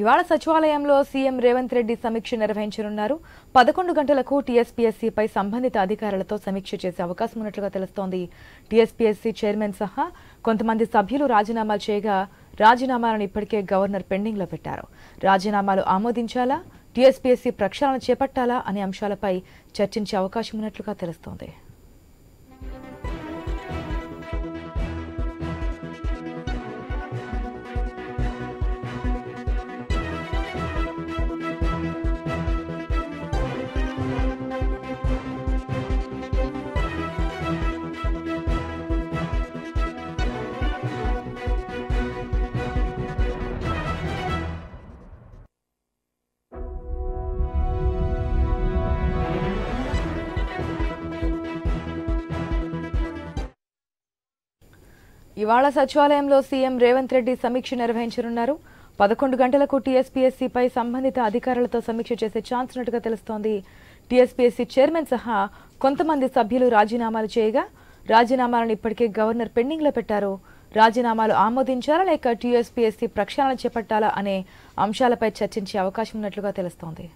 ఇవాళ సచివాలయంలో సీఎం రేవంత్ రెడ్డి సమీక్ష నిర్వహించనున్నారు. 11 గంటలకు టీఎస్పీఎస్సీపై సంబంధిత అధికారులతో సమీక్ష చేసే అవకాశం ఉన్నట్లుగా తెలుస్తోంది. టీఎస్పీఎస్సీ చైర్మన్ సహా కొంతమంది సభ్యులు రాజీనామాలు చేయగా రాజీనామాలను ఇప్పటికే గవర్నర్ పెండింగ్లో పెట్టారు. రాజీనామాలు ఆమోదించాలా, టీఎస్పీఎస్సీ ప్రక్షాళన చేపట్టాలా అనే అంశాలపై చర్చించే అవకాశం ఉన్నట్లుగా తెలుస్తోంది. ఇవాళ సచివాలయంలో సీఎం రేవంత్ రెడ్డి సమీక్ష నిర్వహించనున్నారు. 11 గంటలకు టీఎస్పీఎస్సీపై సంబంధిత అధికారులతో సమీక్ష చేసే ఛాన్స్ ఉన్నట్టుగా తెలుస్తోంది. టీఎస్పీఎస్సీ చైర్మన్ సహా కొంతమంది సభ్యులు రాజీనామాలు చేయగా రాజీనామాలను ఇప్పటికే గవర్నర్ పెండింగ్లో పెట్టారు. రాజీనామాలు ఆమోదించాలా లేక టీఎస్పీఎస్సీ ప్రక్షాళన చేపట్టాలా అనే అంశాలపై చర్చించే అవకాశం ఉన్నట్లుగా తెలుస్తోంది.